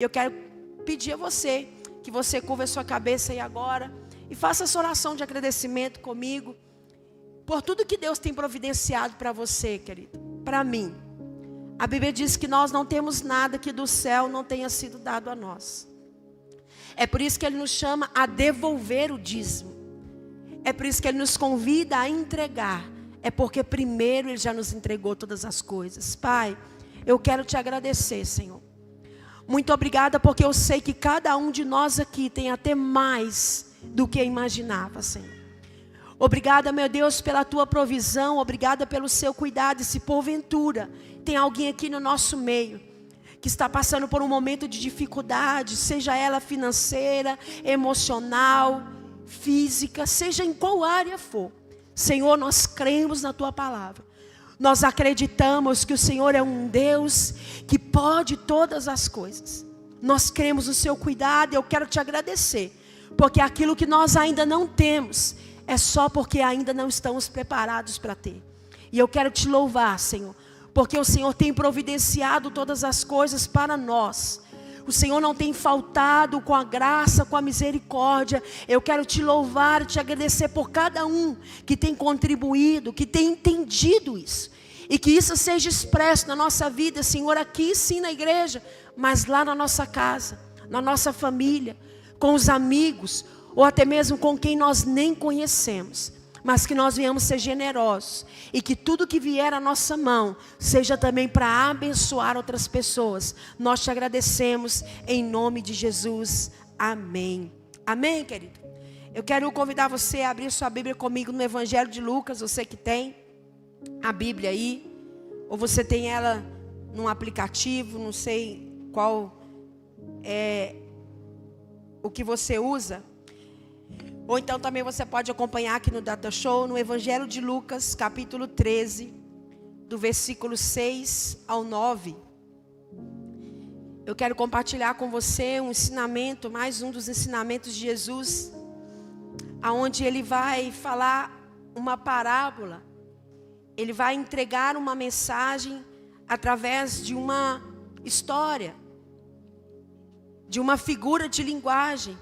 Eu quero pedir a você que você curva a sua cabeça aí agora e faça essa oração de agradecimento comigo por tudo que Deus tem providenciado para você, querido, para mim. A Bíblia diz que nós não temos nada que do céu não tenha sido dado a nós. É por isso que Ele nos chama a devolver o dízimo. É por isso que Ele nos convida a entregar. É porque primeiro Ele já nos entregou todas as coisas. Pai, eu quero te agradecer, Senhor. Muito obrigada, porque eu sei que cada um de nós aqui tem até mais do que imaginava, Senhor. Obrigada, meu Deus, pela tua provisão. Obrigada pelo seu cuidado. E se porventura tem alguém aqui no nosso meio que está passando por um momento de dificuldade, seja ela financeira, emocional, física, seja em qual área for, Senhor, nós cremos na tua palavra. Nós acreditamos que o Senhor é um Deus que pode todas as coisas. Nós cremos no seu cuidado e eu quero te agradecer, porque aquilo que nós ainda não temos é só porque ainda não estamos preparados para ter. E eu quero te louvar, Senhor, porque o Senhor tem providenciado todas as coisas para nós. O Senhor não tem faltado com a graça, com a misericórdia. Eu quero te louvar e te agradecer por cada um que tem contribuído, que tem entendido isso. E que isso seja expresso na nossa vida, Senhor, aqui sim na igreja, mas lá na nossa casa, na nossa família, com os amigos, ou até mesmo com quem nós nem conhecemos. Mas que nós venhamos ser generosos e que tudo que vier à nossa mão seja também para abençoar outras pessoas. Nós te agradecemos em nome de Jesus. Amém. Amém, querido? Eu quero convidar você a abrir sua Bíblia comigo no Evangelho de Lucas. Você que tem a Bíblia aí, ou você tem ela num aplicativo, não sei qual é o que você usa. Ou então também você pode acompanhar aqui no Data Show, no Evangelho de Lucas, capítulo 13, do versículo 6 ao 9. Eu quero compartilhar com você um ensinamento, mais um dos ensinamentos de Jesus, aonde Ele vai falar uma parábola. Ele vai entregar uma mensagem através de uma história, de uma figura de linguagem,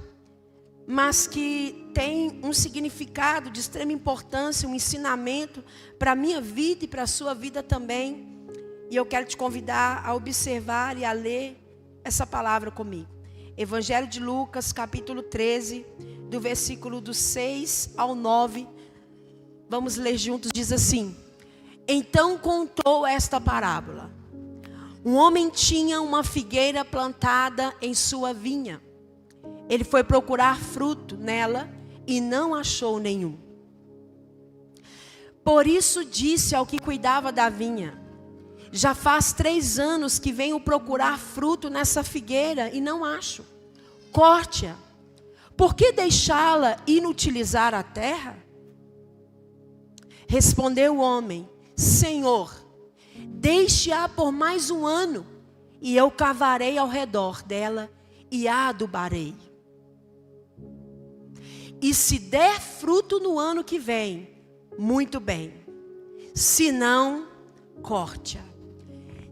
mas que tem um significado de extrema importância, um ensinamento para a minha vida e para a sua vida também. E eu quero te convidar a observar e a ler essa palavra comigo. Evangelho de Lucas, capítulo 13, do versículo do 6 ao 9. Vamos ler juntos, diz assim: Então contou esta parábola. Um homem tinha uma figueira plantada em sua vinha. Ele foi procurar fruto nela e não achou nenhum. Por isso disse ao que cuidava da vinha: Já faz 3 anos que venho procurar fruto nessa figueira e não acho. Corte-a. Por que deixá-la inutilizar a terra? Respondeu o homem: Senhor, deixe-a por mais 1 ano, e eu cavarei ao redor dela e a adubarei. E se der fruto no ano que vem, muito bem. Se não, corte-a.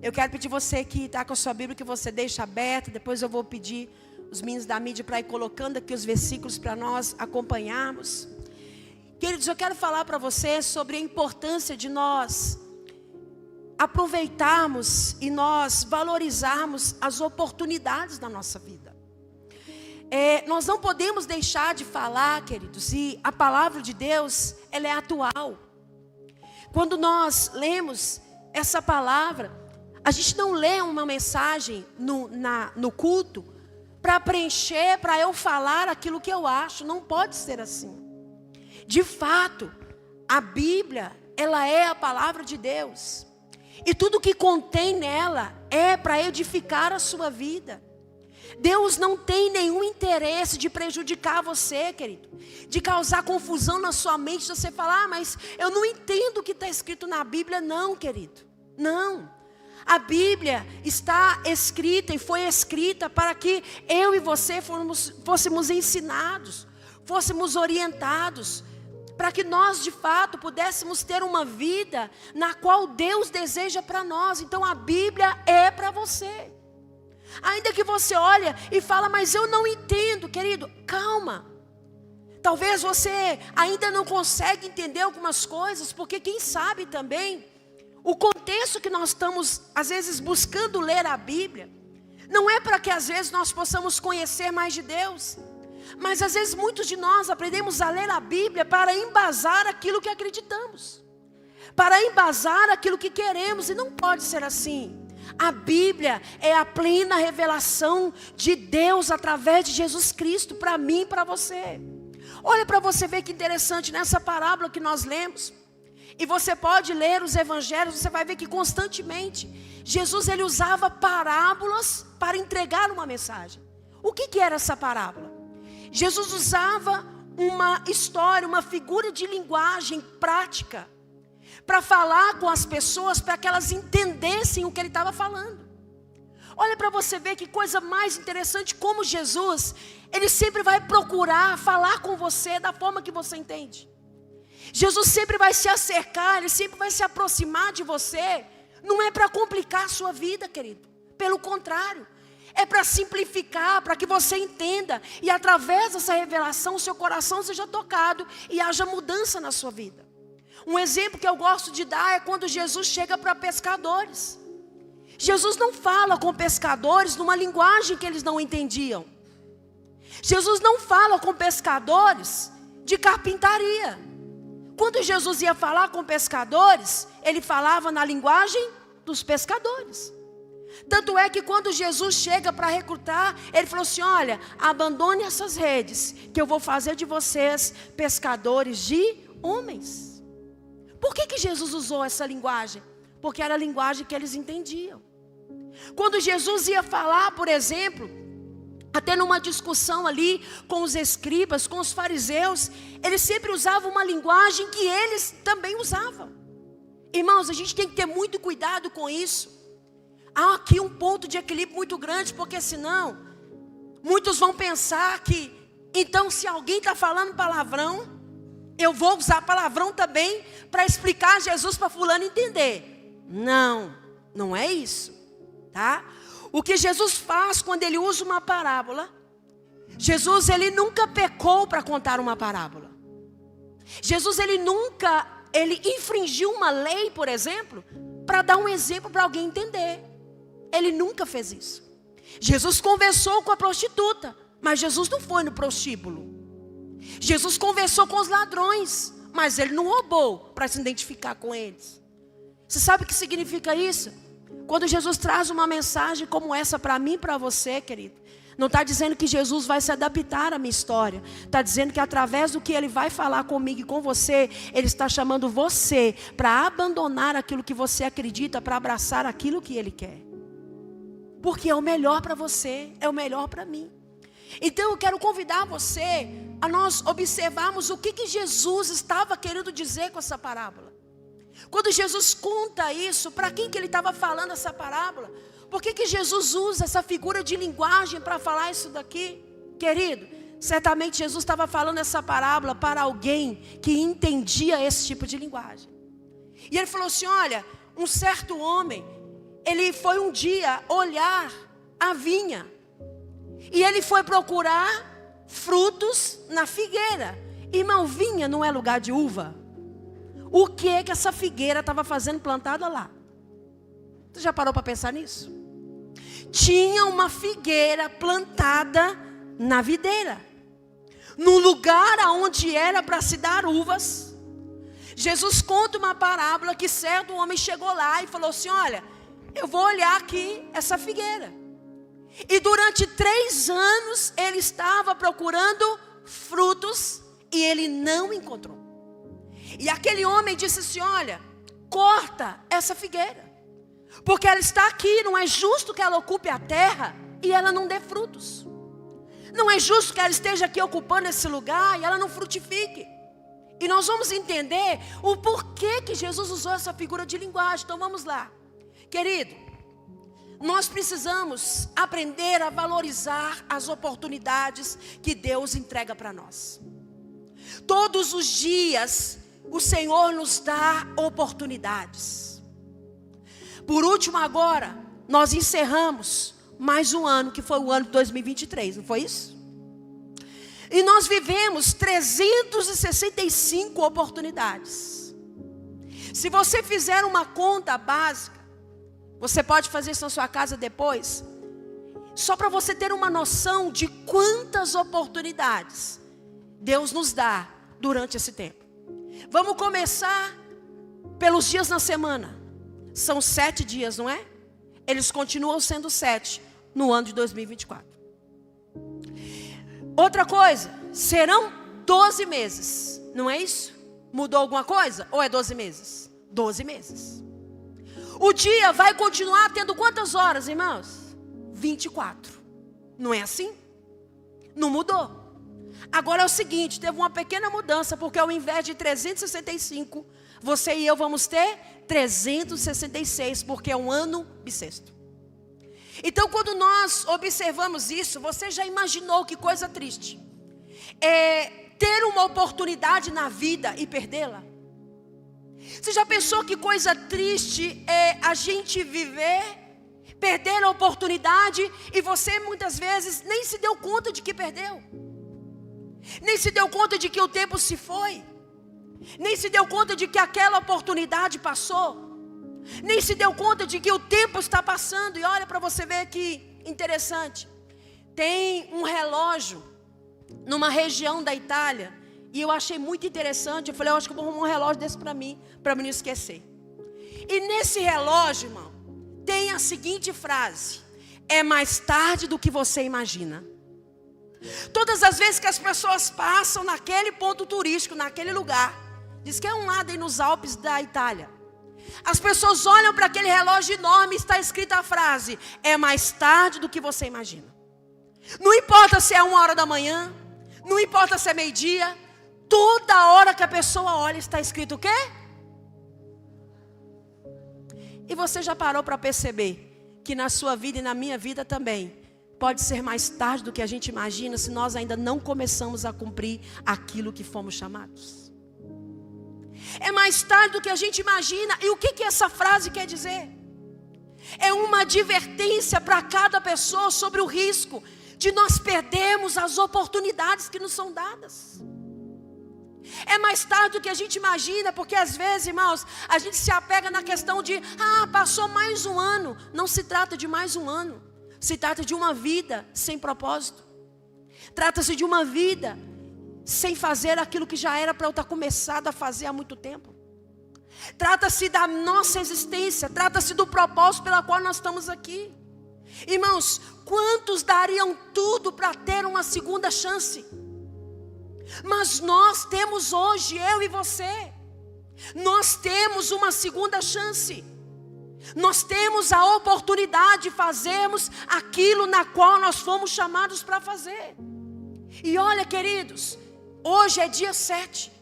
Eu quero pedir você que está com a sua Bíblia, que você deixe aberta. Depois eu vou pedir os meninos da mídia para ir colocando aqui os versículos para nós acompanharmos. Queridos, eu quero falar para você sobre a importância de nós aproveitarmos e nós valorizarmos as oportunidades da nossa vida. Nós não podemos deixar de falar, queridos, e a palavra de Deus, ela é atual. Quando nós lemos essa palavra, a gente não lê uma mensagem no culto para preencher, para eu falar aquilo que eu acho. Não pode ser assim. De fato, a Bíblia, ela é a palavra de Deus. E tudo que contém nela é para edificar a sua vida. Deus não tem nenhum interesse de prejudicar você, querido, de causar confusão na sua mente, de você falar: mas eu não entendo o que está escrito na Bíblia. Não, querido, não. A Bíblia está escrita e foi escrita para que eu e você fôssemos ensinados, fôssemos orientados, para que nós de fato pudéssemos ter uma vida na qual Deus deseja para nós. Então a Bíblia é para você. Ainda que você olha e fala, mas eu não entendo, querido, calma. Talvez você ainda não consegue entender algumas coisas, porque quem sabe também, o contexto que nós estamos, às vezes, buscando ler a Bíblia, não é para que às vezes nós possamos conhecer mais de Deus, mas às vezes muitos de nós aprendemos a ler a Bíblia para embasar aquilo que acreditamos, para embasar aquilo que queremos, e não pode ser assim. A Bíblia é a plena revelação de Deus através de Jesus Cristo para mim e para você. Olha para você ver que interessante nessa parábola que nós lemos. E você pode ler os evangelhos, você vai ver que constantemente Jesus ele usava parábolas para entregar uma mensagem. O que era essa parábola? Jesus usava uma história, uma figura de linguagem prática para falar com as pessoas, para que elas entendessem o que ele estava falando. Olha para você ver que coisa mais interessante, como Jesus, ele sempre vai procurar falar com você da forma que você entende. Jesus sempre vai se acercar, ele sempre vai se aproximar de você. Não é para complicar a sua vida, querido. Pelo contrário, é para simplificar, para que você entenda. E através dessa revelação, o seu coração seja tocado e haja mudança na sua vida. Um exemplo que eu gosto de dar é quando Jesus chega para pescadores. Jesus não fala com pescadores numa linguagem que eles não entendiam. Jesus não fala com pescadores de carpintaria. Quando Jesus ia falar com pescadores, ele falava na linguagem dos pescadores. Tanto é que quando Jesus chega para recrutar, ele falou assim, olha, abandone essas redes, que eu vou fazer de vocês pescadores de homens. Por que Jesus usou essa linguagem? Porque era a linguagem que eles entendiam. Quando Jesus ia falar, por exemplo, até numa discussão ali com os escribas, com os fariseus, ele sempre usava uma linguagem que eles também usavam. Irmãos, a gente tem que ter muito cuidado com isso. Há aqui um ponto de equilíbrio muito grande, porque senão, muitos vão pensar que, então se alguém está falando palavrão, eu vou usar palavrão também para explicar Jesus para fulano entender. Não, não é isso, tá? O que Jesus faz quando ele usa uma parábola, Jesus ele nunca pecou para contar uma parábola. Jesus ele infringiu uma lei, por exemplo, para dar um exemplo para alguém entender. Ele nunca fez isso. Jesus conversou com a prostituta, mas Jesus não foi no prostíbulo. Jesus conversou com os ladrões, mas ele não roubou para se identificar com eles. Você sabe o que significa isso? Quando Jesus traz uma mensagem como essa para mim e para você, querido, não está dizendo que Jesus vai se adaptar à minha história. Está dizendo que através do que ele vai falar comigo e com você, ele está chamando você para abandonar aquilo que você acredita, para abraçar aquilo que ele quer. Porque é o melhor para você, é o melhor para mim. Então eu quero convidar você a nós observarmos o que Jesus estava querendo dizer com essa parábola. Quando Jesus conta isso, para quem que ele estava falando essa parábola? Por que Jesus usa essa figura de linguagem para falar isso daqui? Querido, certamente Jesus estava falando essa parábola para alguém que entendia esse tipo de linguagem. E ele falou assim, olha, um certo homem, ele foi um dia olhar a vinha. E ele foi procurar frutos na figueira. Irmão, vinha não é lugar de uva. O que essa figueira estava fazendo plantada lá? Você já parou para pensar nisso? Tinha uma figueira plantada na videira, no lugar onde era para se dar uvas. Jesus conta uma parábola que certo homem chegou lá e falou assim, olha, eu vou olhar aqui essa figueira. E durante 3 anos ele estava procurando frutos e ele não encontrou. E aquele homem disse assim, olha, corta essa figueira, porque ela está aqui, não é justo que ela ocupe a terra e ela não dê frutos. Não é justo que ela esteja aqui ocupando esse lugar e ela não frutifique. E nós vamos entender o porquê que Jesus usou essa figura de linguagem. Então vamos lá. Querido, nós precisamos aprender a valorizar as oportunidades que Deus entrega para nós. Todos os dias o Senhor nos dá oportunidades. Por último agora, nós encerramos mais um ano, que foi o ano de 2023, não foi isso? E nós vivemos 365 oportunidades. Se você fizer uma conta básica, você pode fazer isso na sua casa depois, só para você ter uma noção de quantas oportunidades Deus nos dá durante esse tempo. Vamos começar pelos dias na semana. São 7 dias, não é? Eles continuam sendo 7 no ano de 2024. Outra coisa, serão 12 meses, não é isso? Mudou alguma coisa? Ou é 12 meses? 12 meses. O dia vai continuar tendo quantas horas, irmãos? 24. Não é assim? Não mudou. Agora é o seguinte, teve uma pequena mudança, porque ao invés de 365, você e eu vamos ter 366, porque é um ano bissexto. Então, quando nós observamos isso, você já imaginou que coisa triste é ter uma oportunidade na vida e perdê-la? Você já pensou que coisa triste é a gente viver, perder a oportunidade e você muitas vezes nem se deu conta de que perdeu? Nem se deu conta de que o tempo se foi? Nem se deu conta de que aquela oportunidade passou? Nem se deu conta de que o tempo está passando? E olha para você ver que interessante. Tem um relógio numa região da Itália, e eu achei muito interessante. Eu falei, eu acho que eu vou arrumar um relógio desse para mim não esquecer. E nesse relógio, irmão, tem a seguinte frase: é mais tarde do que você imagina. Todas as vezes que as pessoas passam naquele ponto turístico, naquele lugar, diz que é um lado aí nos Alpes da Itália, as pessoas olham para aquele relógio enorme e está escrita a frase: é mais tarde do que você imagina. Não importa se é 1h da manhã, não importa se é meio-dia, toda hora que a pessoa olha está escrito o quê? E você já parou para perceber que na sua vida e na minha vida também pode ser mais tarde do que a gente imagina, se nós ainda não começamos a cumprir aquilo que fomos chamados? É mais tarde do que a gente imagina. E o que essa frase quer dizer? É uma advertência para cada pessoa sobre o risco de nós perdermos as oportunidades que nos são dadas. É mais tarde do que a gente imagina, porque às vezes, irmãos, a gente se apega na questão de passou mais um ano. Não se trata de mais um ano, se trata de uma vida sem propósito. Trata-se de uma vida sem fazer aquilo que já era para eu estar começado a fazer há muito tempo. Trata-se da nossa existência, trata-se do propósito pela qual nós estamos aqui. Irmãos, quantos dariam tudo para ter uma segunda chance? Mas nós temos hoje, eu e você, nós temos uma segunda chance. Nós temos a oportunidade de fazermos aquilo na qual nós fomos chamados para fazer. E olha, queridos, hoje é dia 7.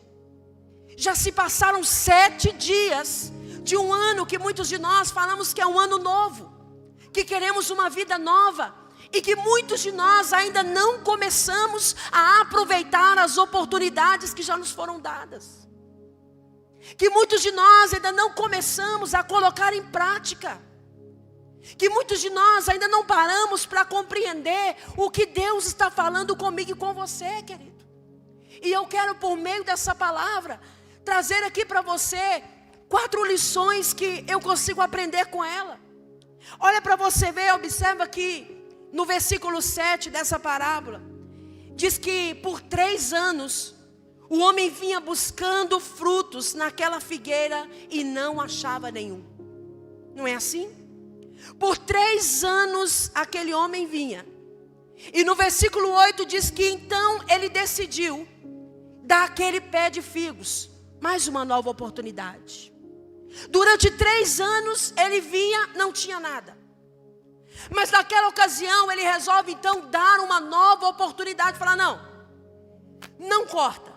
Já se passaram 7 dias de um ano que muitos de nós falamos que é um ano novo, que queremos uma vida nova, e que muitos de nós ainda não começamos a aproveitar as oportunidades que já nos foram dadas. Que muitos de nós ainda não começamos a colocar em prática. Que muitos de nós ainda não paramos para compreender o que Deus está falando comigo e com você, querido. E eu quero, por meio dessa palavra, trazer aqui para você 4 lições que eu consigo aprender com ela. Olha para você ver, observa que no versículo 7 dessa parábola, diz que por 3 anos, o homem vinha buscando frutos naquela figueira e não achava nenhum. Não é assim? Por 3 anos aquele homem vinha. E no versículo 8 diz que então ele decidiu dar aquele pé de figos mais uma nova oportunidade. Durante 3 anos ele vinha, não tinha nada. Mas naquela ocasião ele resolve então dar uma nova oportunidade. Falar, não corta.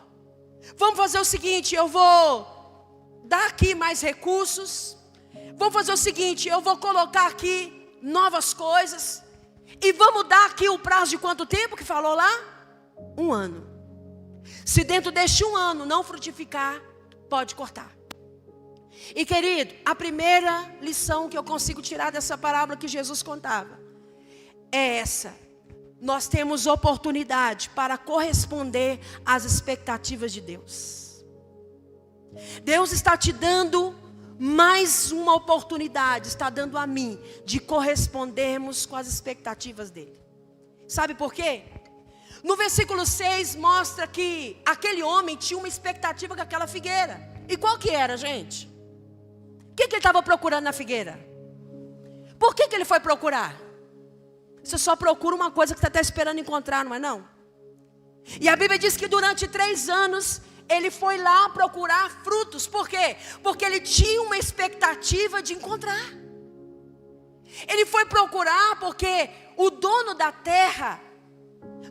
Vamos fazer o seguinte, eu vou dar aqui mais recursos. Vamos fazer o seguinte, eu vou colocar aqui novas coisas. E vamos dar aqui o prazo de quanto tempo que falou lá? 1 ano. Se dentro deste 1 ano não frutificar, pode cortar. E querido, a primeira lição que eu consigo tirar dessa parábola que Jesus contava é essa. Nós temos oportunidade para corresponder às expectativas de Deus. Deus está te dando mais uma oportunidade, está dando a mim, de correspondermos com as expectativas dele. Sabe por quê? No versículo 6 mostra que aquele homem tinha uma expectativa com aquela figueira. E qual que era, gente? O que ele estava procurando na figueira? Por que ele foi procurar? Você só procura uma coisa que você está esperando encontrar, não é não? E a Bíblia diz que durante 3 anos ele foi lá procurar frutos. Por quê? Porque ele tinha uma expectativa de encontrar. Ele foi procurar porque o dono da terra,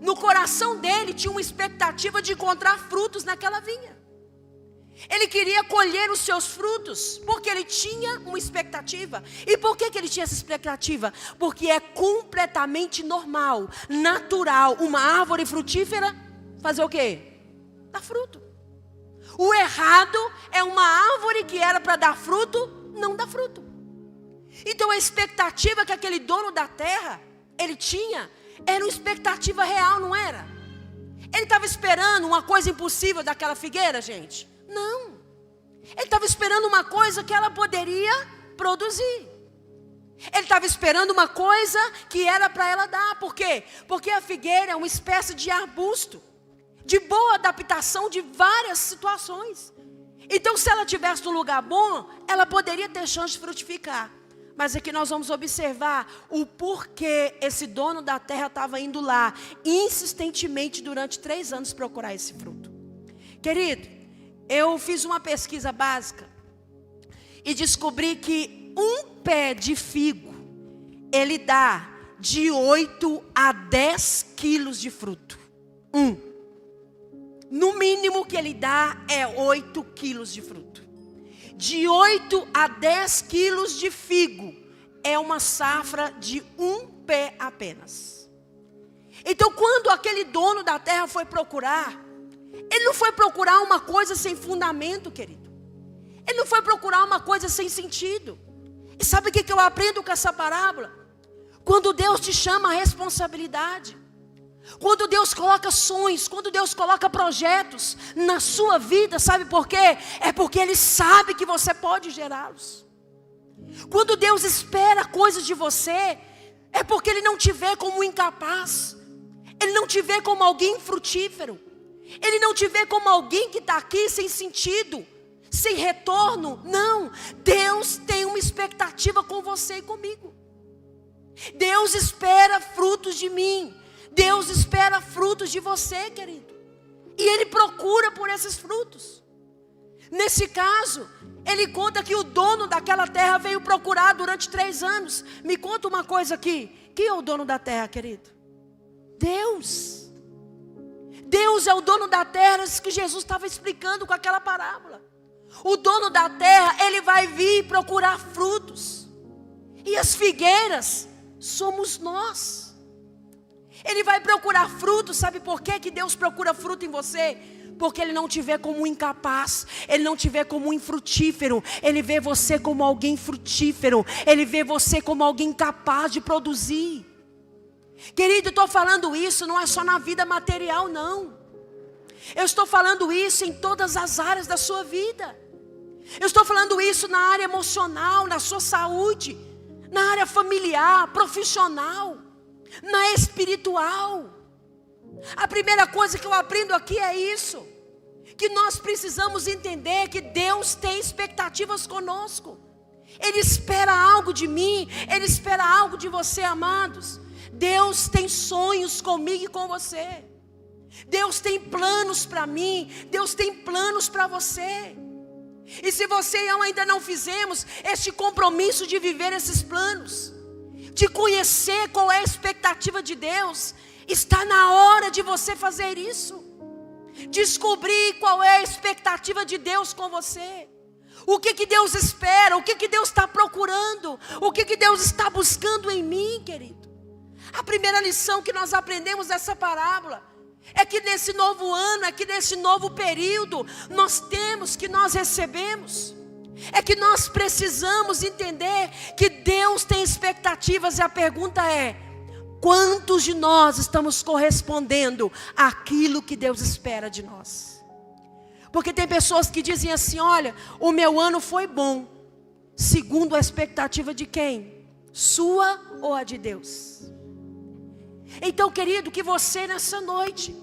no coração dele, tinha uma expectativa de encontrar frutos naquela vinha. Ele queria colher os seus frutos, porque ele tinha uma expectativa. E por que ele tinha essa expectativa? Porque é completamente normal, natural, uma árvore frutífera fazer o quê? Dar fruto. O errado é uma árvore que era para dar fruto, não dá fruto. Então a expectativa que aquele dono da terra, ele tinha, era uma expectativa real, não era? Ele estava esperando uma coisa impossível daquela figueira, gente? Não. Ele estava esperando uma coisa que ela poderia produzir. Ele estava esperando uma coisa que era para ela dar. Por quê? Porque a figueira é uma espécie de arbusto, de boa adaptação de várias situações. Então, se ela tivesse num lugar bom, ela poderia ter chance de frutificar. Mas aqui nós vamos observar o porquê esse dono da terra estava indo lá insistentemente durante 3 anos procurar esse fruto. Querido, eu fiz uma pesquisa básica e descobri que um pé de figo, ele dá de 8 a 10 quilos de fruto. No mínimo que ele dá é 8 quilos de fruto. De 8 a 10 quilos de figo é uma safra de um pé apenas. Então, quando aquele dono da terra foi procurar, ele não foi procurar uma coisa sem fundamento, querido. Ele não foi procurar uma coisa sem sentido. E sabe o que eu aprendo com essa parábola? Quando Deus te chama a responsabilidade, quando Deus coloca sonhos, quando Deus coloca projetos na sua vida, sabe por quê? É porque Ele sabe que você pode gerá-los. Quando Deus espera coisas de você, é porque Ele não te vê como incapaz. Ele não te vê como alguém frutífero. Ele não te vê como alguém que está aqui sem sentido, sem retorno. Não, Deus tem uma expectativa com você e comigo. Deus espera frutos de mim. Deus espera frutos de você, querido. E Ele procura por esses frutos. Nesse caso, Ele conta que o dono daquela terra veio procurar durante 3 anos. Me conta uma coisa aqui. Quem é o dono da terra, querido? Deus. Deus é o dono da terra, isso que Jesus estava explicando com aquela parábola. O dono da terra, ele vai vir procurar frutos. E as figueiras somos nós. Ele vai procurar frutos. Sabe por que Deus procura fruto em você? Porque Ele não te vê como um incapaz. Ele não te vê como um infrutífero. Ele vê você como alguém frutífero. Ele vê você como alguém capaz de produzir. Querido, eu estou falando isso não é só na vida material, não. Eu estou falando isso em todas as áreas da sua vida. Eu estou falando isso na área emocional, na sua saúde, na área familiar, profissional, na espiritual. A primeira coisa que eu aprendo aqui é isso, que nós precisamos entender que Deus tem expectativas conosco. Ele espera algo de mim, Ele espera algo de você, amados. Deus tem sonhos comigo e com você. Deus tem planos para mim. Deus tem planos para você. E se você e eu ainda não fizemos este compromisso de viver esses planos, de conhecer qual é a expectativa de Deus, está na hora de você fazer isso. Descobrir qual é a expectativa de Deus com você. O que Deus espera, o que Deus está procurando, o que Deus está buscando em mim, querido. A primeira lição que nós aprendemos dessa parábola é que nesse novo ano, é que nesse novo período, nós recebemos, é que nós precisamos entender que Deus tem expectativas. E a pergunta é: Quantos de nós estamos correspondendo àquilo que Deus espera de nós? Porque tem pessoas que dizem assim: olha, o meu ano foi bom. Segundo a expectativa de quem? Sua ou a de Deus? Então, querido, que você nessa noite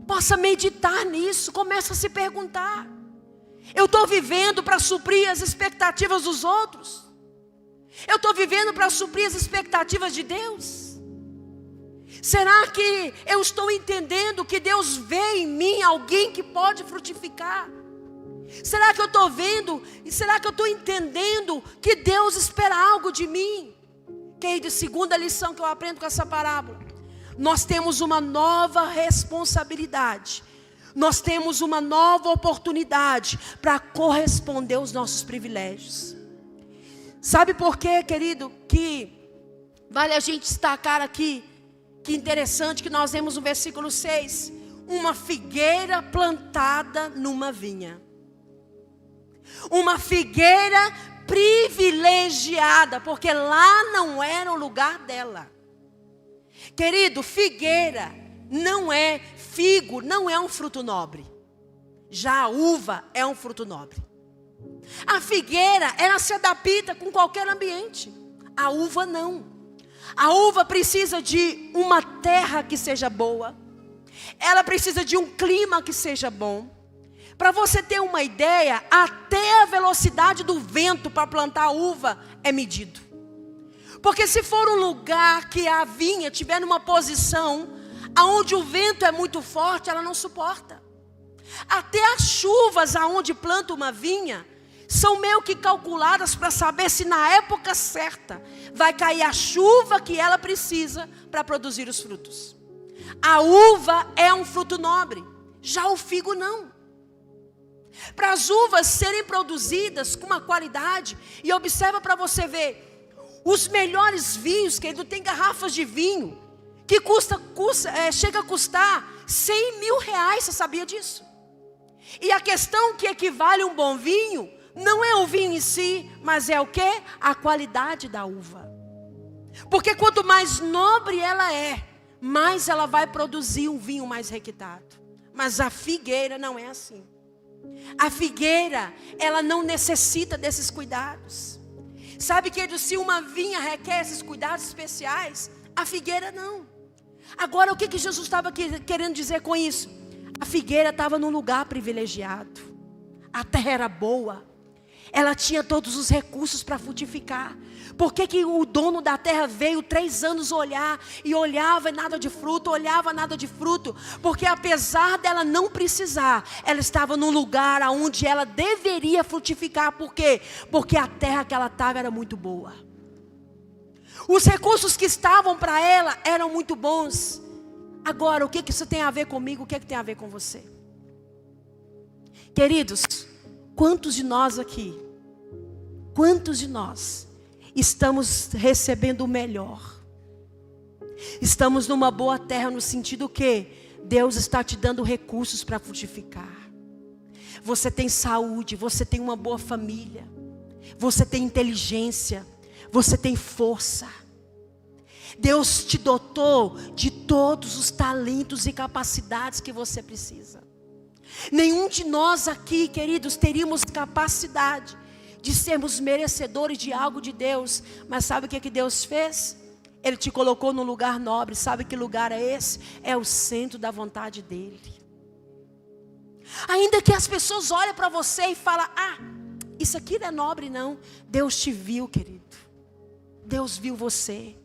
possa meditar nisso. Começa a se perguntar: eu estou vivendo para suprir as expectativas dos outros? Eu estou vivendo para suprir as expectativas de Deus? Será que eu estou entendendo que Deus vê em mim alguém que pode frutificar? Será que eu estou vendo e será que eu estou entendendo que Deus espera algo de mim? Querido, segunda lição que eu aprendo com essa parábola: nós temos uma nova responsabilidade. Nós temos uma nova oportunidade para corresponder aos nossos privilégios. Sabe por quê, querido, que vale a gente destacar aqui? Que interessante que nós vemos no versículo 6. Uma figueira plantada numa vinha. Uma figueira privilegiada, porque lá não era o lugar dela. Querido, figueira não é, figo não é um fruto nobre. Já a uva é um fruto nobre. A figueira, ela se adapta com qualquer ambiente. A uva não. A uva precisa de uma terra que seja boa. Ela precisa de um clima que seja bom. Para você ter uma ideia, até a velocidade do vento para plantar a uva é medido. Porque se for um lugar que a vinha estiver numa posição onde o vento é muito forte, ela não suporta. Até as chuvas aonde planta uma vinha são meio que calculadas para saber se na época certa vai cair a chuva que ela precisa para produzir os frutos. A uva é um fruto nobre, já o figo não. Para as uvas serem produzidas com uma qualidade, e observa para você ver, os melhores vinhos, querido, tem garrafas de vinho que chega a custar 100 mil reais, você sabia disso? E a questão que equivale a um bom vinho não é o vinho em si, mas é o quê? A qualidade da uva. Porque quanto mais nobre ela é, mais ela vai produzir um vinho mais requintado. Mas a figueira não é assim. A figueira, ela não necessita desses cuidados. Sabe que se uma vinha requer esses cuidados especiais, a figueira não. Agora, o que Jesus estava querendo dizer com isso? A figueira estava num lugar privilegiado. A terra era boa. Ela tinha todos os recursos para frutificar. Por que o dono da terra veio 3 anos olhar e olhava nada de fruto, olhava nada de fruto? Porque apesar dela não precisar, ela estava num lugar onde ela deveria frutificar. Por quê? Porque a terra que ela estava era muito boa. Os recursos que estavam para ela eram muito bons. Agora, o que isso tem a ver comigo? O que tem a ver com você? Queridos, quantos de nós aqui, quantos de nós estamos recebendo o melhor? Estamos numa boa terra no sentido que Deus está te dando recursos para frutificar. Você tem saúde, você tem uma boa família, você tem inteligência, você tem força. Deus te dotou de todos os talentos e capacidades que você precisa. Nenhum de nós aqui, queridos, teríamos capacidade de sermos merecedores de algo de Deus. Mas sabe o que Deus fez? Ele te colocou num lugar nobre. Sabe que lugar é esse? É o centro da vontade dEle. Ainda que as pessoas olhem para você e falem: isso aqui não é nobre não. Deus te viu, querido. Deus viu você.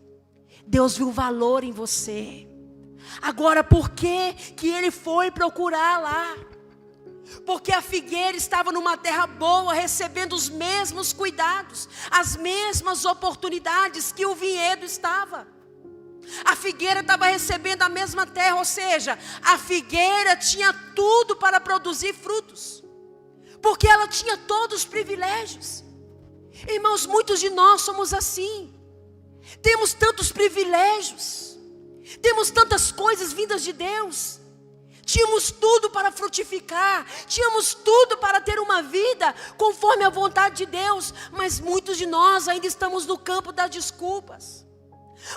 Deus viu o valor em você. Agora, por que Ele foi procurar lá? Porque a figueira estava numa terra boa, recebendo os mesmos cuidados, as mesmas oportunidades que o vinhedo estava. A figueira estava recebendo a mesma terra, ou seja, a figueira tinha tudo para produzir frutos, porque ela tinha todos os privilégios. Irmãos, muitos de nós somos assim. Temos tantos privilégios, temos tantas coisas vindas de Deus. Tínhamos tudo para frutificar, tínhamos tudo para ter uma vida conforme a vontade de Deus. Mas muitos de nós ainda estamos no campo das desculpas.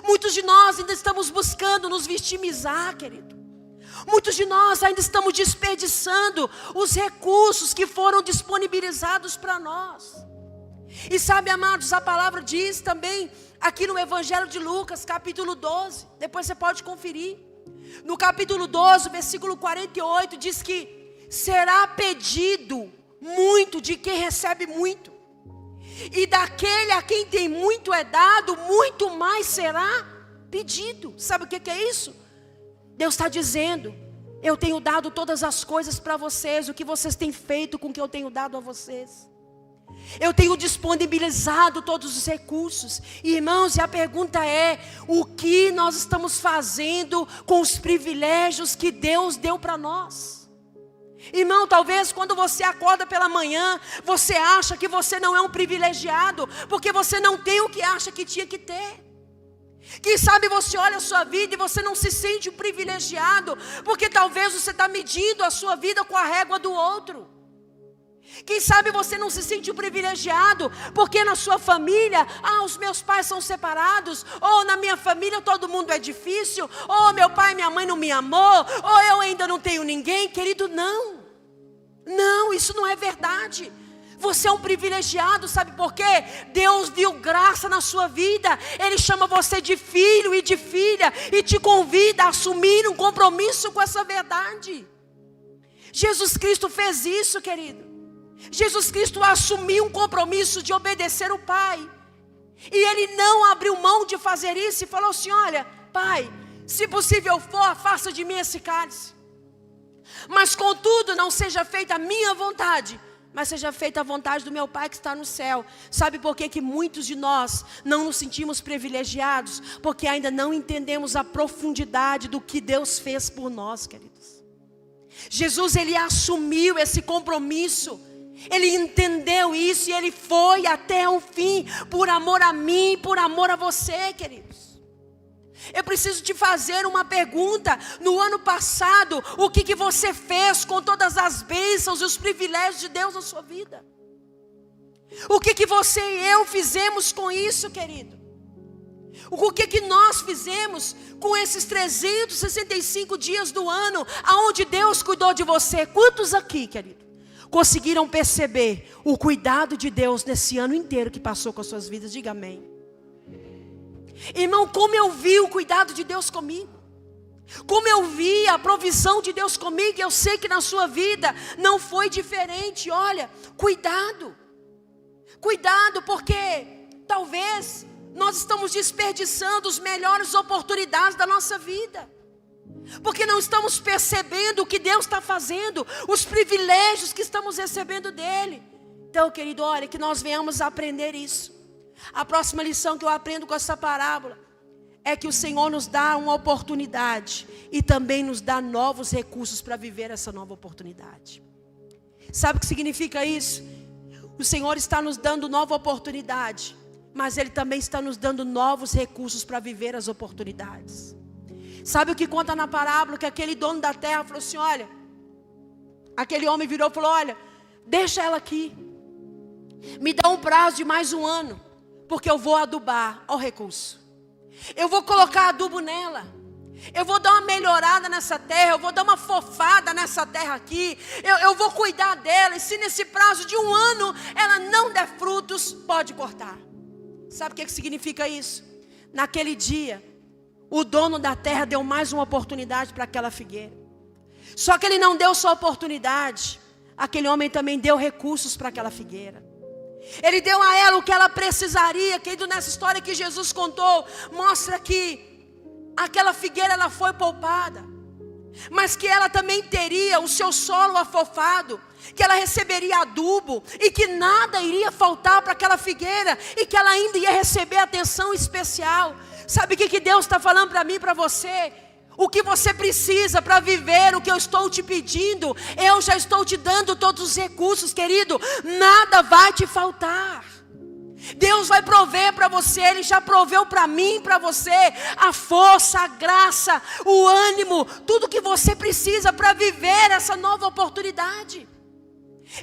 Muitos de nós ainda estamos buscando nos vitimizar, querido. Muitos de nós ainda estamos desperdiçando os recursos que foram disponibilizados para nós. E sabe, amados, a palavra diz também aqui no Evangelho de Lucas, capítulo 12. Depois você pode conferir. No capítulo 12, versículo 48, diz que será pedido muito de quem recebe muito. E daquele a quem tem muito é dado, muito mais será pedido. Sabe o que é isso? Deus está dizendo: eu tenho dado todas as coisas para vocês. O que vocês têm feito com o que eu tenho dado a vocês? Eu tenho disponibilizado todos os recursos. Irmãos, e a pergunta é: o que nós estamos fazendo com os privilégios que Deus deu para nós? Irmão, talvez quando você acorda pela manhã, você acha que você não é um privilegiado, porque você não tem o que acha que tinha que ter. Quem sabe você olha a sua vida e você não se sente um privilegiado, porque talvez você está medindo a sua vida com a régua do outro. Quem sabe você não se sente um privilegiado, porque na sua família, os meus pais são separados, ou na minha família todo mundo é difícil, ou meu pai e minha mãe não me amou, ou eu ainda não tenho ninguém. Querido, não, isso não é verdade. Você é um privilegiado, sabe por quê? Deus viu graça na sua vida. Ele chama você de filho e de filha, e te convida a assumir um compromisso com essa verdade. Jesus Cristo fez isso, querido. Jesus Cristo assumiu um compromisso de obedecer o Pai. E Ele não abriu mão de fazer isso e falou assim: olha, Pai, se possível for, afasta de mim esse cálice. Mas contudo, não seja feita a minha vontade, mas seja feita a vontade do meu Pai que está no céu. Sabe por que muitos de nós não nos sentimos privilegiados? Porque ainda não entendemos a profundidade do que Deus fez por nós, queridos. Jesus, Ele assumiu esse compromisso. Ele entendeu isso e Ele foi até o fim, por amor a mim, por amor a você, queridos. Eu preciso te fazer uma pergunta. No ano passado, o que você fez com todas as bênçãos e os privilégios de Deus na sua vida? O que você e eu fizemos com isso, querido? O que nós fizemos com esses 365 dias do ano, aonde Deus cuidou de você? Quantos aqui, querido, conseguiram perceber o cuidado de Deus nesse ano inteiro que passou com as suas vidas? Diga amém. Irmão, como eu vi o cuidado de Deus comigo, como eu vi a provisão de Deus comigo, eu sei que na sua vida não foi diferente. Olha, cuidado, porque talvez nós estamos desperdiçando as melhores oportunidades da nossa vida, porque não estamos percebendo o que Deus está fazendo, os privilégios que estamos recebendo dEle. Então, querido, olha, que nós venhamos a aprender isso. A próxima lição que eu aprendo com essa parábola é que o Senhor nos dá uma oportunidade e também nos dá novos recursos para viver essa nova oportunidade. Sabe o que significa isso? O Senhor está nos dando nova oportunidade, mas Ele também está nos dando novos recursos para viver as oportunidades. Sabe o que conta na parábola? Que aquele dono da terra falou assim: olha, aquele homem virou e falou: olha, deixa ela aqui, me dá um prazo de mais um ano, porque eu vou adubar o recurso, eu vou colocar adubo nela, eu vou dar uma melhorada nessa terra, eu vou dar uma fofada nessa terra aqui, eu vou cuidar dela, e se nesse prazo de um ano ela não der frutos, pode cortar. Sabe o que significa isso? Naquele dia, o dono da terra deu mais uma oportunidade para aquela figueira. Só que ele não deu só oportunidade, aquele homem também deu recursos para aquela figueira. Ele deu a ela o que ela precisaria. Querido, nessa história que Jesus contou, mostra que aquela figueira ela foi poupada, mas que ela também teria o seu solo afofado, que ela receberia adubo e que nada iria faltar para aquela figueira, e que ela ainda ia receber atenção especial. Sabe o que Deus está falando para mim e para você? O que você precisa para viver o que eu estou te pedindo, eu já estou te dando todos os recursos, querido. Nada vai te faltar. Deus vai prover para você, Ele já proveu para mim e para você a força, a graça, o ânimo, tudo que você precisa para viver essa nova oportunidade.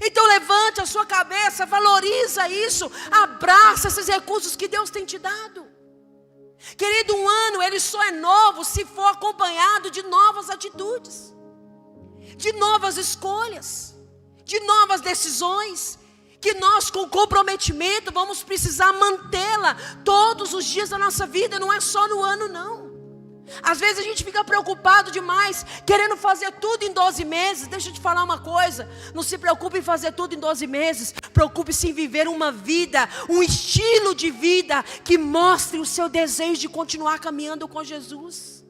Então levante a sua cabeça, valoriza isso, abraça esses recursos que Deus tem te dado. Querido, um ano ele só é novo se for acompanhado de novas atitudes, de novas escolhas, de novas decisões, que nós com comprometimento vamos precisar mantê-la todos os dias da nossa vida, não é só no ano não. Às vezes a gente fica preocupado demais, querendo fazer tudo em 12 meses. Deixa eu te falar uma coisa, não se preocupe em fazer tudo em 12 meses. Preocupe-se em viver uma vida, um estilo de vida que mostre o seu desejo de continuar caminhando com Jesus.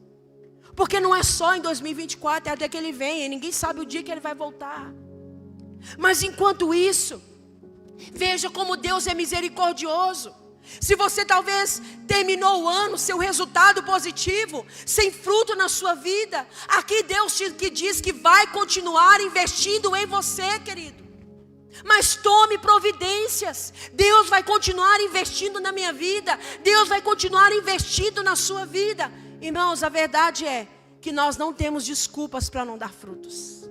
Porque não é só em 2024, é até que Ele venha, ninguém sabe o dia que Ele vai voltar. Mas enquanto isso, veja como Deus é misericordioso. Se você talvez terminou o ano, seu resultado positivo, sem fruto na sua vida, aqui Deus que diz que vai continuar investindo em você, querido. Mas tome providências. Deus vai continuar investindo na minha vida. Deus vai continuar investindo na sua vida. Irmãos, a verdade é que nós não temos desculpas para não dar frutos.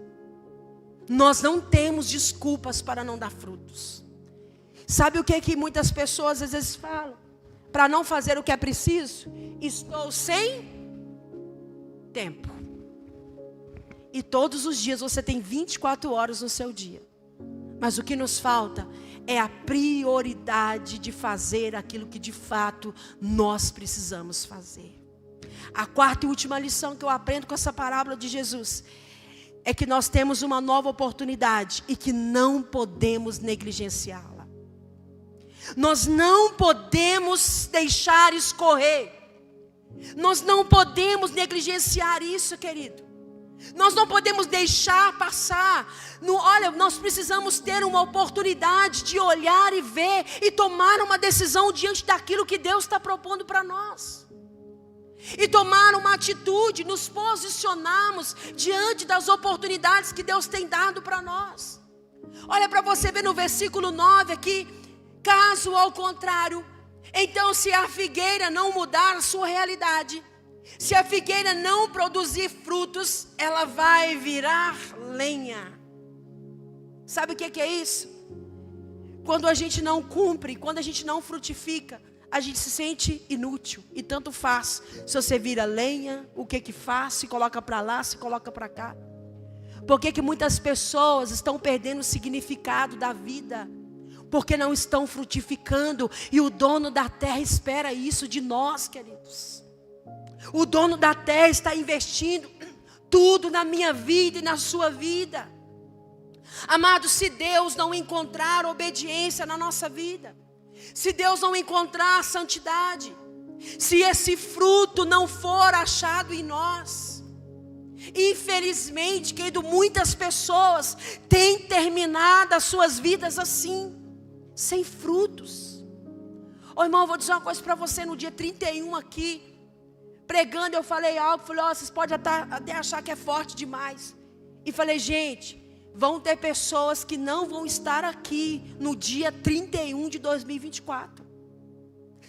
Nós não temos desculpas para não dar frutos. Sabe o que muitas pessoas às vezes falam? Para não fazer o que é preciso, estou sem tempo. E todos os dias você tem 24 horas no seu dia. Mas o que nos falta é a prioridade de fazer aquilo que de fato nós precisamos fazer. A quarta e última lição que eu aprendo com essa parábola de Jesus é que nós temos uma nova oportunidade e que não podemos negligenciá-la. Nós não podemos deixar escorrer. Nós não podemos negligenciar isso, querido. Nós não podemos deixar passar. Olha, nós precisamos ter uma oportunidade de olhar e ver e tomar uma decisão diante daquilo que Deus está propondo para nós. E tomar uma atitude, nos posicionarmos diante das oportunidades que Deus tem dado para nós. Olha para você ver no versículo 9 aqui. Caso ao contrário, então se a figueira não mudar a sua realidade, se a figueira não produzir frutos, ela vai virar lenha. Sabe o que é isso? Quando a gente não cumpre, quando a gente não frutifica, a gente se sente inútil. E tanto faz, se você vira lenha, o que faz? Se coloca para lá, se coloca para cá. Por que muitas pessoas estão perdendo o significado da vida? Porque não estão frutificando. E o dono da terra espera isso de nós, queridos. O dono da terra está investindo tudo na minha vida e na sua vida. Amados, se Deus não encontrar obediência na nossa vida, se Deus não encontrar santidade, se esse fruto não for achado em nós, infelizmente, querido, muitas pessoas têm terminado as suas vidas assim, sem frutos. Irmão, eu vou dizer uma coisa para você. No dia 31 aqui, pregando, eu falei algo. Falei, vocês podem até achar que é forte demais. E falei, gente, vão ter pessoas que não vão estar aqui no dia 31 de 2024.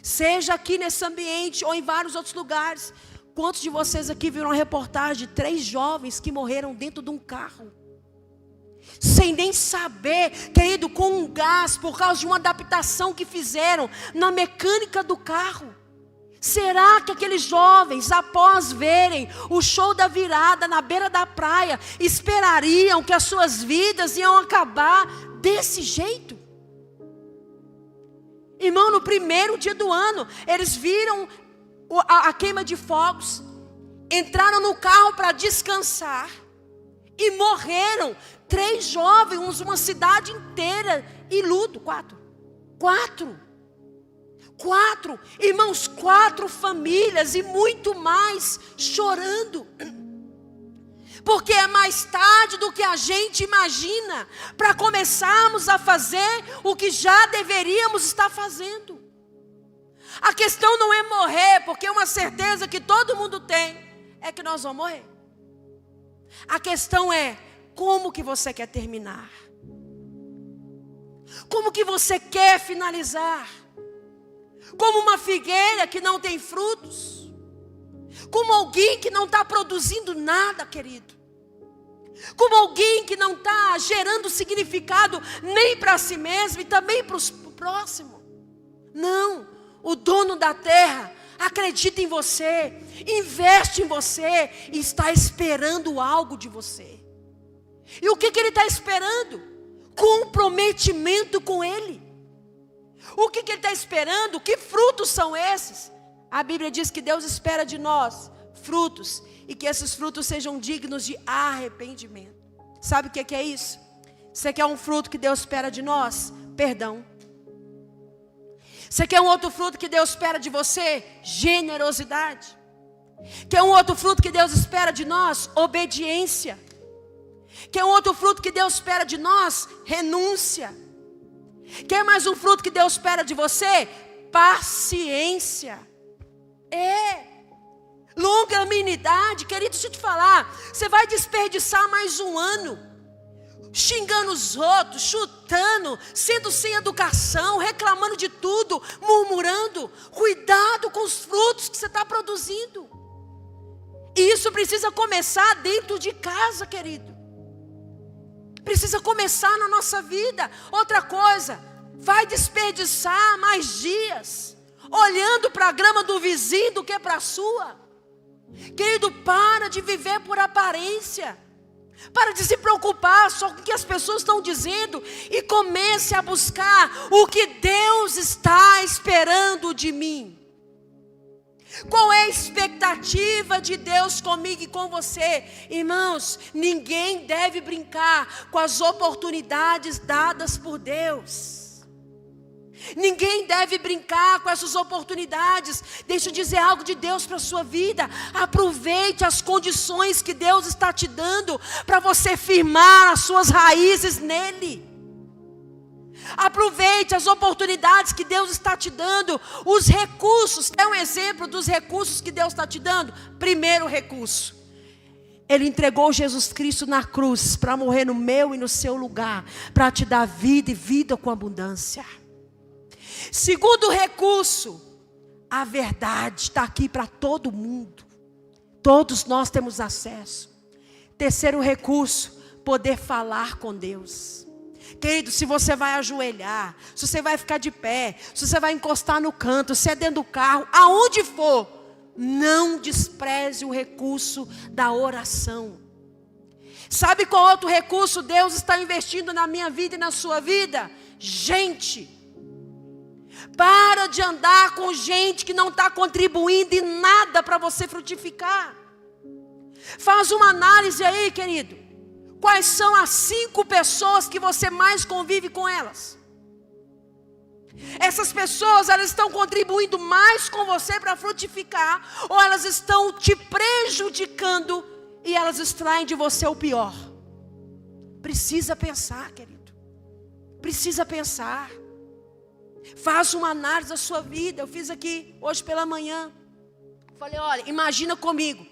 Seja aqui nesse ambiente ou em vários outros lugares. Quantos de vocês aqui viram uma reportagem de 3 jovens que morreram dentro de um carro? Sem nem saber, querido, com um gás, por causa de uma adaptação que fizeram na mecânica do carro. Será que aqueles jovens, após verem o show da virada na beira da praia, esperariam que as suas vidas iam acabar desse jeito? Irmão, no primeiro dia do ano, eles viram a queima de fogos, entraram no carro para descansar e morreram 3 jovens, uma cidade inteira em luto. 4, irmãos, 4 famílias e muito mais chorando. Porque é mais tarde do que a gente imagina para começarmos a fazer o que já deveríamos estar fazendo. A questão não é morrer, porque uma certeza que todo mundo tem é que nós vamos morrer. A questão é como que você quer terminar? Como que você quer finalizar? Como uma figueira que não tem frutos? Como alguém que não está produzindo nada, querido? Como alguém que não está gerando significado nem para si mesmo e também para o próximo? Não, o dono da terra, acredita em você, investe em você e está esperando algo de você. E o que Ele está esperando? Comprometimento com Ele. O que Ele está esperando? Que frutos são esses? A Bíblia diz que Deus espera de nós frutos, e que esses frutos sejam dignos de arrependimento. Sabe o que é isso? Você quer um fruto que Deus espera de nós? Perdão. Você quer um outro fruto que Deus espera de você? Generosidade. Quer um outro fruto que Deus espera de nós? Obediência. Quer um outro fruto que Deus espera de nós? Renúncia. Quer mais um fruto que Deus espera de você? Paciência. Longanimidade. Querido, deixa eu te falar, você vai desperdiçar mais um ano xingando os outros, chutando, sendo sem educação, reclamando de tudo, murmurando. Cuidado com os frutos que você está produzindo. E isso precisa começar dentro de casa, querido. Precisa começar na nossa vida. Outra coisa, vai desperdiçar mais dias olhando para a grama do vizinho do que para a sua. Querido, para de viver por aparência. Para de se preocupar só com o que as pessoas estão dizendo e comece a buscar o que Deus está esperando de mim. Qual é a expectativa de Deus comigo e com você? Irmãos, ninguém deve brincar com as oportunidades dadas por Deus. Ninguém deve brincar com essas oportunidades. Deixa eu dizer algo de Deus para a sua vida. Aproveite as condições que Deus está te dando para você firmar as suas raízes nele. Aproveite as oportunidades que Deus está te dando. Os recursos, é um exemplo dos recursos que Deus está te dando. Primeiro recurso, Ele entregou Jesus Cristo na cruz para morrer no meu e no seu lugar, para te dar vida e vida com abundância. Segundo recurso, a verdade está aqui para todo mundo. Todos nós temos acesso. Terceiro recurso, poder falar com Deus. Querido, se você vai ajoelhar, se você vai ficar de pé, se você vai encostar no canto, se é dentro do carro, aonde for, não despreze o recurso da oração. Sabe qual outro recurso Deus está investindo na minha vida e na sua vida? Gente. Para de andar com gente que não está contribuindo em nada para você frutificar. Faz uma análise aí, querido. Quais são as 5 pessoas que você mais convive com elas? Essas pessoas, elas estão contribuindo mais com você para frutificar, ou elas estão te prejudicando e elas extraem de você o pior? Precisa pensar, querido. Precisa pensar. Faça uma análise da sua vida. Eu fiz aqui hoje pela manhã. Falei, olha, imagina comigo,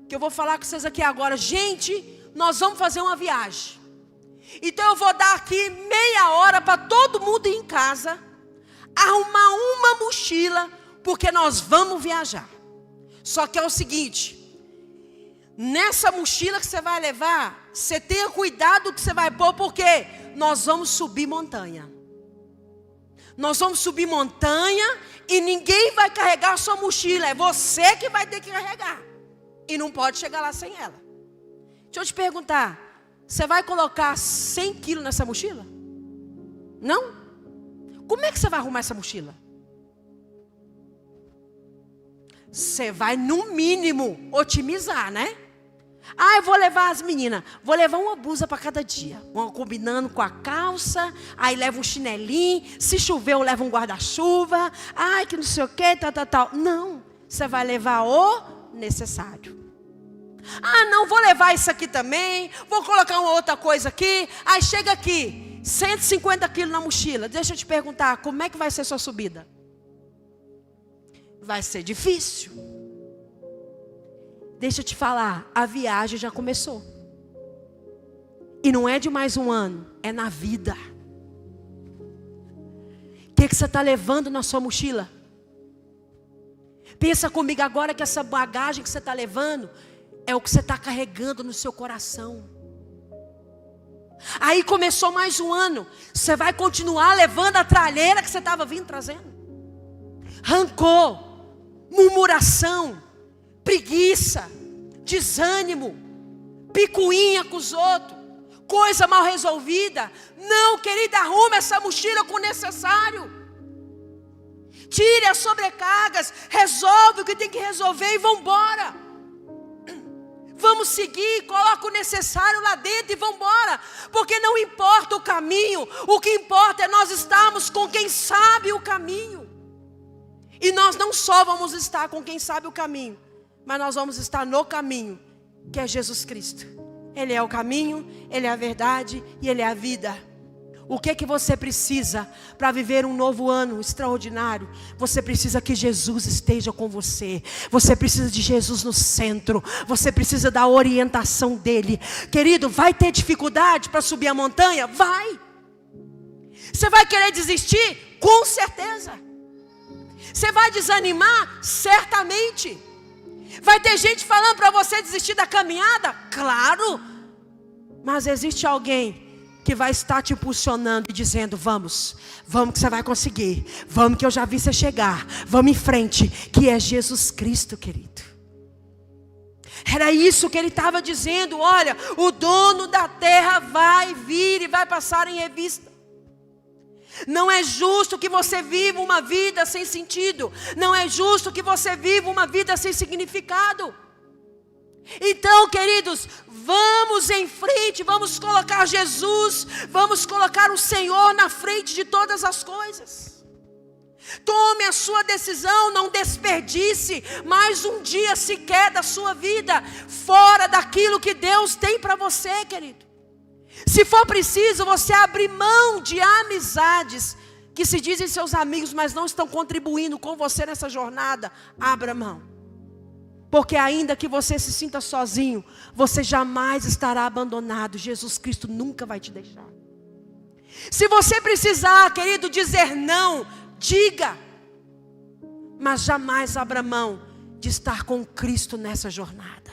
que eu vou falar com vocês aqui agora. Gente, nós vamos fazer uma viagem. Então eu vou dar aqui meia hora para todo mundo ir em casa, arrumar uma mochila, porque nós vamos viajar. Só que é o seguinte, nessa mochila que você vai levar, você tenha cuidado do que você vai pôr, porque nós vamos subir montanha. Nós vamos subir montanha e ninguém vai carregar a sua mochila. É você que vai ter que carregar. E não pode chegar lá sem ela. Deixa eu te perguntar. Você vai colocar 100 quilos nessa mochila? Não? Como é que você vai arrumar essa mochila? Você vai no mínimo otimizar, né? Ah, eu vou levar as meninas. Vou levar uma blusa para cada dia. Uma combinando com a calça. Aí leva um chinelinho. Se chover eu levo um guarda-chuva. Ai, que não sei o que, tal. Não. Você vai levar o necessário. Ah, não, vou levar isso aqui também. Vou colocar uma outra coisa aqui. Aí chega aqui. 150 quilos na mochila. Deixa eu te perguntar. Como é que vai ser a sua subida? Vai ser difícil. Deixa eu te falar, a viagem já começou. E não é de mais um ano, é na vida. O que você está levando na sua mochila? Pensa comigo agora que essa bagagem que você está levando é o que você está carregando no seu coração. Aí começou mais um ano. Você vai continuar levando a tralheira que você estava vindo trazendo? Rancor, murmuração, preguiça, desânimo, picuinha com os outros, coisa mal resolvida. Não, querida, arrume essa mochila com o necessário. Tire as sobrecargas, resolve o que tem que resolver e vamos embora. Vamos seguir, coloca o necessário lá dentro e vamos embora. Porque não importa o caminho, o que importa é nós estarmos com quem sabe o caminho. E nós não só vamos estar com quem sabe o caminho, mas nós vamos estar no caminho, que é Jesus Cristo. Ele é o caminho, Ele é a verdade e Ele é a vida. O que você precisa para viver um novo ano extraordinário? Você precisa que Jesus esteja com você. Você precisa de Jesus no centro. Você precisa da orientação dEle. Querido, vai ter dificuldade para subir a montanha? Vai. Você vai querer desistir? Com certeza. Você vai desanimar? Certamente. Vai ter gente falando para você desistir da caminhada? Claro. Mas existe alguém que vai estar te impulsionando e dizendo: vamos que você vai conseguir, vamos que eu já vi você chegar, vamos em frente, que é Jesus Cristo, querido. Era isso que ele estava dizendo. Olha, o dono da terra vai vir e vai passar em revista. Não é justo que você viva uma vida sem sentido. Não é justo que você viva uma vida sem significado. Então, queridos, vamos em frente, vamos colocar Jesus, vamos colocar o Senhor na frente de todas as coisas. Tome a sua decisão, não desperdice mais um dia sequer da sua vida fora daquilo que Deus tem para você, querido. Se for preciso, você abrir mão de amizades que se dizem seus amigos, mas não estão contribuindo com você nessa jornada, abra mão. Porque ainda que você se sinta sozinho, você jamais estará abandonado. Jesus Cristo nunca vai te deixar. Se você precisar, querido, dizer não, diga. Mas jamais abra mão de estar com Cristo nessa jornada.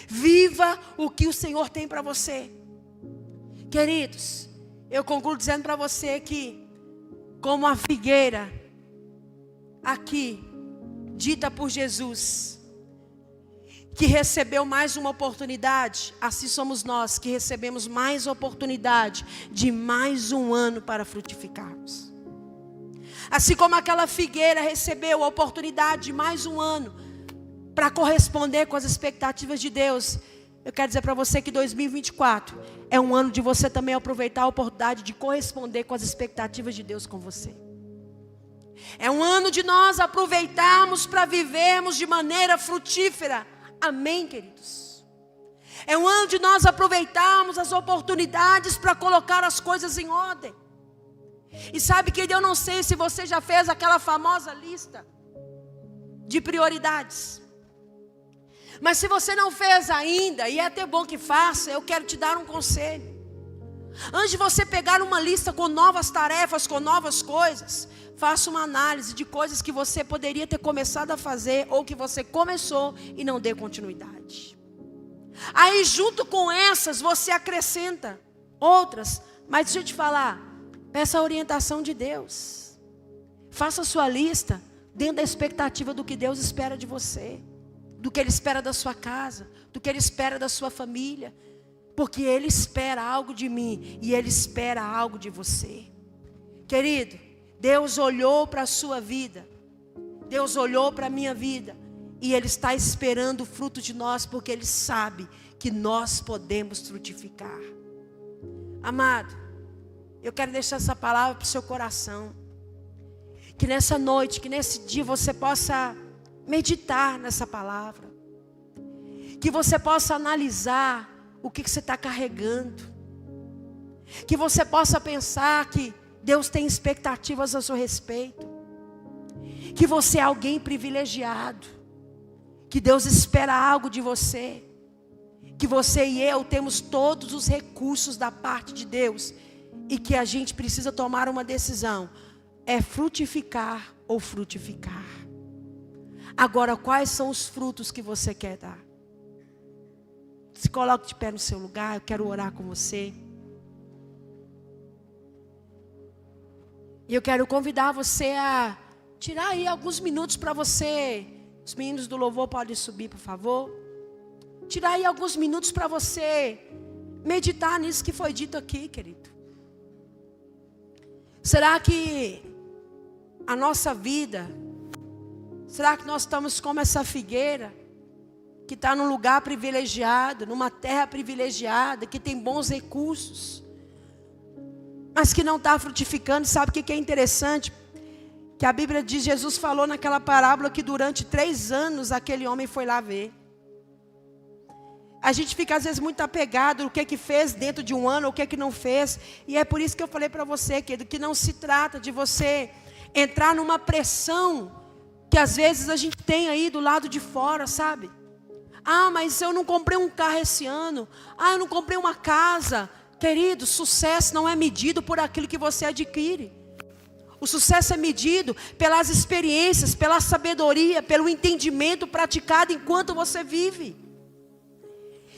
Viva o que o Senhor tem para você. Queridos, eu concluo dizendo para você que, como a figueira aqui, dita por Jesus, que recebeu mais uma oportunidade, assim somos nós que recebemos mais oportunidade de mais um ano para frutificarmos. Assim como aquela figueira recebeu a oportunidade de mais um ano para corresponder com as expectativas de Deus, eu quero dizer para você que 2024 é um ano de você também aproveitar a oportunidade de corresponder com as expectativas de Deus com você. É um ano de nós aproveitarmos para vivermos de maneira frutífera. Amém, queridos? É um ano de nós aproveitarmos as oportunidades para colocar as coisas em ordem. E sabe, querido, eu não sei se você já fez aquela famosa lista de prioridades. Mas se você não fez ainda, e é até bom que faça, eu quero te dar um conselho. Antes de você pegar uma lista com novas tarefas, com novas coisas, faça uma análise de coisas que você poderia ter começado a fazer, ou que você começou e não deu continuidade. Aí junto com essas, você acrescenta outras. Mas deixa eu te falar, peça a orientação de Deus. Faça a sua lista dentro da expectativa do que Deus espera de você, do que Ele espera da sua casa, do que Ele espera da sua família. Porque Ele espera algo de mim e Ele espera algo de você. Querido, Deus olhou para a sua vida, Deus olhou para a minha vida, e Ele está esperando o fruto de nós, porque Ele sabe que nós podemos frutificar. Amado, eu quero deixar essa palavra para o seu coração. Que nessa noite, que nesse dia você possa meditar nessa palavra. Que você possa analisar o que você está carregando. Que você possa pensar que Deus tem expectativas a seu respeito. Que você é alguém privilegiado. Que Deus espera algo de você. Que você e eu temos todos os recursos da parte de Deus. E que a gente precisa tomar uma decisão. É frutificar ou frutificar. Agora, quais são os frutos que você quer dar? Se coloque de pé no seu lugar, eu quero orar com você. E eu quero convidar você a Tirar aí alguns minutos para você. Os meninos do louvor podem subir, por favor. Tirar aí alguns minutos para você meditar nisso que foi dito aqui, querido. Será que a nossa vida, será que nós estamos como essa figueira que está num lugar privilegiado, numa terra privilegiada, que tem bons recursos, mas que não está frutificando? Sabe o que é interessante? Que a Bíblia diz, Jesus falou naquela parábola que durante 3 anos aquele homem foi lá ver. A gente fica às vezes muito apegado no que fez dentro de um ano, o que não fez. E é por isso que eu falei para você, querido, que não se trata de você entrar numa pressão que às vezes a gente tem aí do lado de fora, sabe? Ah, mas eu não comprei um carro esse ano. Ah, eu não comprei uma casa. Querido, sucesso não é medido por aquilo que você adquire. O sucesso é medido pelas experiências, pela sabedoria, pelo entendimento praticado enquanto você vive.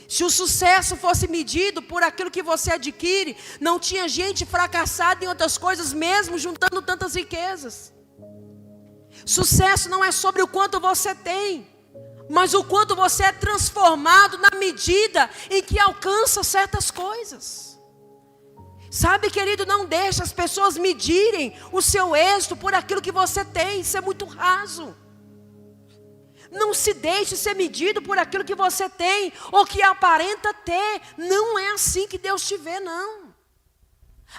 Se o sucesso fosse medido por aquilo que você adquire, não tinha gente fracassada em outras coisas, mesmo juntando tantas riquezas. Sucesso não é sobre o quanto você tem, mas o quanto você é transformado na medida em que alcança certas coisas. Sabe, querido, não deixe as pessoas medirem o seu êxito por aquilo que você tem. Isso é muito raso. Não se deixe ser medido por aquilo que você tem ou que aparenta ter. Não é assim que Deus te vê, não.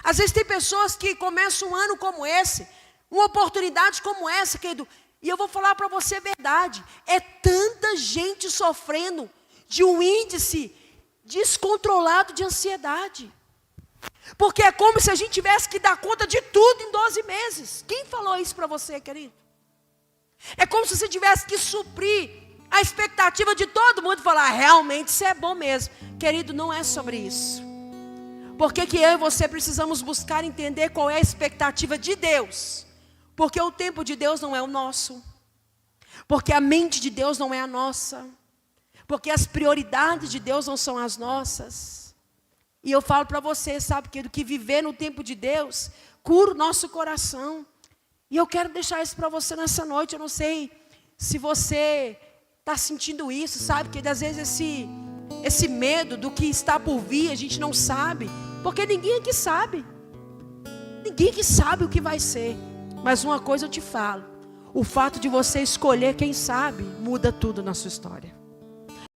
Às vezes tem pessoas que começam um ano como esse, uma oportunidade como essa, querido. E eu vou falar para você a verdade. É tanta gente sofrendo de um índice descontrolado de ansiedade. Porque é como se a gente tivesse que dar conta de tudo em 12 meses. Quem falou isso para você, querido? É como se você tivesse que suprir a expectativa de todo mundo e falar, realmente isso é bom mesmo. Querido, não é sobre isso. Porque que eu e você precisamos buscar entender qual é a expectativa de Deus. Porque o tempo de Deus não é o nosso. Porque a mente de Deus não é a nossa. Porque as prioridades de Deus não são as nossas. E eu falo para você, sabe, querido, que viver no tempo de Deus cura o nosso coração. E eu quero deixar isso para você nessa noite. Eu não sei se você está sentindo isso, sabe? Que às vezes esse medo do que está por vir, a gente não sabe. Porque ninguém aqui sabe. Ninguém aqui sabe o que vai ser. Mas uma coisa eu te falo. O fato de você escolher quem sabe, muda tudo na sua história.